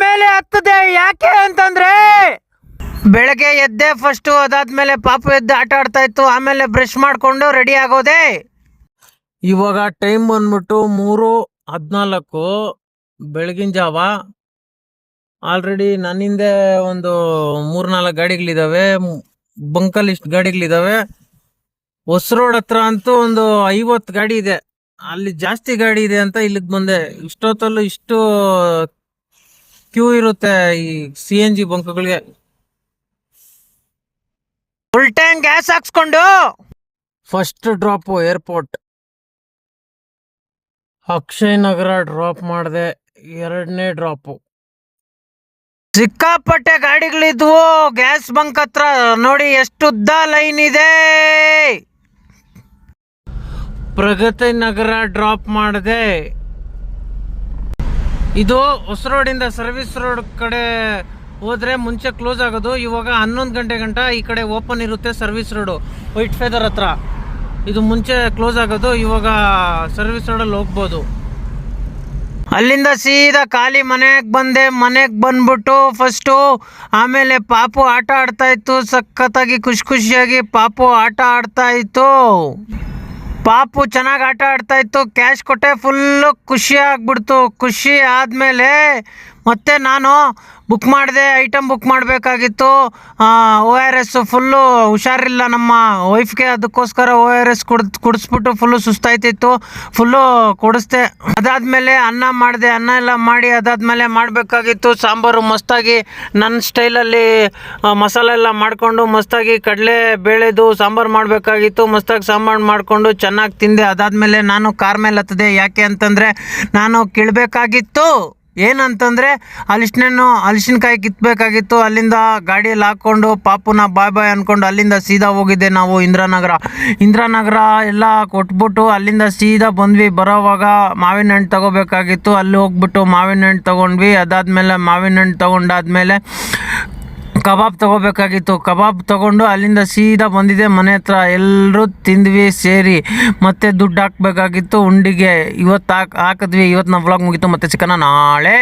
ಮೇಲೆ ಹತ್ತದೆ. ಯಾಕೆ ಅಂತಂದ್ರೆ ಬೆಳಗ್ಗೆ ಎದ್ದೆ ಫಸ್ಟು, ಅದಾದ್ಮೇಲೆ ಪಾಪು ಎದ್ದು ಆಟ ಆಡ್ತಾ ಇತ್ತು, ಆಮೇಲೆ ಬ್ರಷ್ ಮಾಡ್ಕೊಂಡು ರೆಡಿ ಆಗೋದೆ. ಇವಾಗ ಟೈಮ್ ಬಂದ್ಬಿಟ್ಟು 3:14 ಬೆಳಗಿನ ಜಾವ. ಆಲ್ರೆಡಿ ನನ್ನಿಂದೆ ಒಂದು 3-4 ಗಾಡಿಗಳಿದಾವೆ, ಬಂಕಲ್ಲಿ ಇಷ್ಟು ಗಾಡಿಗಳಿದಾವೆ. ಹೊಸ ರೋಡ್ ಹತ್ರ ಅಂತೂ ಒಂದು 50 ಗಾಡಿ ಇದೆ. ಅಲ್ಲಿ ಜಾಸ್ತಿ ಗಾಡಿ ಇದೆ ಅಂತ ಇಲ್ಲಿಗೆ ಬಂದೆ. ಇಷ್ಟೊತ್ತಲ್ಲೂ ಇಷ್ಟು ಕ್ಯೂ ಇರುತ್ತೆ ಈ CNG ಬಂಕ್ಗಳಿಗೆ. ಫುಲ್ ಟ್ಯಾಂಕ್ ಗ್ಯಾಸ್ ಹಾಕ್ಸ್ಕೊಂಡು first drop airport Akshay Nagar drop ಮಾಡಿದೆ. 2ನೇ ಡ್ರಾಪು. ಸಿಕ್ಕಾಪಟ್ಟೆ ಗಾಡಿಗಳಿದ್ವು ಗ್ಯಾಸ್ ಬಂಕ್ ಹತ್ರ. ನೋಡಿ ಎಷ್ಟು ಉದ್ದ ಲೈನ್ ಇದೆ. ಪ್ರಗತಿ ನಗರ ಡ್ರಾಪ್ ಮಾಡಿದೆ. ಇದು ಹೊಸ ರೋಡಿಂದ ಸರ್ವಿಸ್ ರೋಡ್ ಕಡೆ ಹೋದ್ರೆ ಮುಂಚೆ ಕ್ಲೋಸ್ ಆಗೋದು. ಇವಾಗ 11 ಗಂಟೆ ಗಂಟ ಈ ಕಡೆ ಓಪನ್ ಇರುತ್ತೆ. ಸರ್ವಿಸ್ ರೋಡು ವೈಟ್ ಫೆದರ್ ಹತ್ರ. ಇದು ಮುಂಚೆ ಕ್ಲೋಸ್ ಆಗೋದು, ಇವಾಗ ಸರ್ವಿಸ್ ರೋಡಲ್ಲಿ ಹೋಗ್ಬೋದು. ಅಲ್ಲಿಂದ ಸೀದಾ ಖಾಲಿ ಮನೆಗೆ ಬಂದೆ. ಮನೆಗೆ ಬಂದ್ಬಿಟ್ಟು ಫಸ್ಟು ಆಮೇಲೆ ಪಾಪು ಆಟ ಆಡ್ತಾ ಇತ್ತು. ಸಖತ್ತಾಗಿ ಖುಷಿಯಾಗಿ ಪಾಪು ಆಟ ಆಡ್ತಾ ಇತ್ತು. ಪಾಪು ಚೆನ್ನಾಗಿ ಆಟ ಆಡ್ತಾ ಇತ್ತು. ಕ್ಯಾಶ್ ಕೊಟ್ಟೆ, ಫುಲ್ಲು ಖುಷಿ ಆಗ್ಬಿಡ್ತು. ಖುಷಿ ಆದಮೇಲೆ ಮತ್ತೆ ನಾನು ಬುಕ್ ಮಾಡಿದೆ. ಐಟಮ್ ಬುಕ್ ಮಾಡಬೇಕಾಗಿತ್ತು. ORS ಫುಲ್ಲು ಹುಷಾರಿಲ್ಲ ನಮ್ಮ ವೈಫ್ಗೆ, ಅದಕ್ಕೋಸ್ಕರ ORS ಕುಡಿಸ್ಬಿಟ್ಟು ಫುಲ್ಲು ಸುಸ್ತಾಯ್ತಿತ್ತು. ಫುಲ್ಲು ಕುಡಿಸ್ದೆ. ಅದಾದಮೇಲೆ ಅನ್ನ ಮಾಡಿದೆ. ಅನ್ನ ಎಲ್ಲ ಮಾಡಿ ಅದಾದಮೇಲೆ ಮಾಡಬೇಕಾಗಿತ್ತು ಸಾಂಬಾರು. ಮಸ್ತಾಗಿ ನನ್ನ ಸ್ಟೈಲಲ್ಲಿ ಮಸಾಲೆ ಎಲ್ಲ ಮಾಡಿಕೊಂಡು ಮಸ್ತಾಗಿ ಕಡಲೆ ಬೇಳೆದು ಸಾಂಬಾರು ಮಾಡಬೇಕಾಗಿತ್ತು. ಮಸ್ತಾಗಿ ಸಾಂಬಾರು ಮಾಡಿಕೊಂಡು ಚೆನ್ನಾಗಿ ತಿಂದೆ. ಅದಾದಮೇಲೆ ನಾನು ಕಾರ್ ಮೇಲೆ ಹತ್ತದೆ. ಯಾಕೆ ಅಂತಂದರೆ ನಾನು ಕೀಳಬೇಕಾಗಿತ್ತು. ಏನಂತಂದರೆ ಹಲಸಿನಕಾಯಿ ಕಿತ್ತಬೇಕಾಗಿತ್ತು. ಅಲ್ಲಿಂದ ಗಾಡಿಯಲ್ಲಿ ಹಾಕ್ಕೊಂಡು ಪಾಪುನ ಬಾಯ್ ಅಂದ್ಕೊಂಡು ಅಲ್ಲಿಂದ ಸೀದಾ ಹೋಗಿದ್ದೆ ನಾವು ಇಂದಿರಾನಗರ ಎಲ್ಲ ಕೊಟ್ಬಿಟ್ಟು ಅಲ್ಲಿಂದ ಸೀದಾ ಬಂದ್ವಿ. ಬರೋವಾಗ ಮಾವಿನ ಹಣ್ಣು ತೊಗೋಬೇಕಾಗಿತ್ತು. ಅಲ್ಲಿ ಹೋಗ್ಬಿಟ್ಟು ಮಾವಿನ ಹಣ್ಣು ತೊಗೊಂಡ್ವಿ. ಅದಾದಮೇಲೆ ಮಾವಿನ ಹಣ್ಣು ತೊಗೊಂಡಾದ್ಮೇಲೆ ಕಬಾಬ್ ತೊಗೋಬೇಕಾಗಿತ್ತು. ಕಬಾಬ್ ತೊಗೊಂಡು ಅಲ್ಲಿಂದ ಸೀದಾ ಬಂದಿದ್ದೆ ಮನೆ ಹತ್ರ. ಎಲ್ಲರೂ ತಿಂದ್ವಿ ಸೇರಿ. ಮತ್ತೆ ದುಡ್ಡು ಹಾಕಬೇಕಾಗಿತ್ತು ಉಂಡಿಗೆ. ಇವತ್ತು ಹಾಕಿದ್ವಿ. ಇವತ್ತು ನಾವು ವ್ಲಾಗ್ ಮುಗೀತು. ಮತ್ತೆ ಸಿಗೋಣ ನಾಳೆ.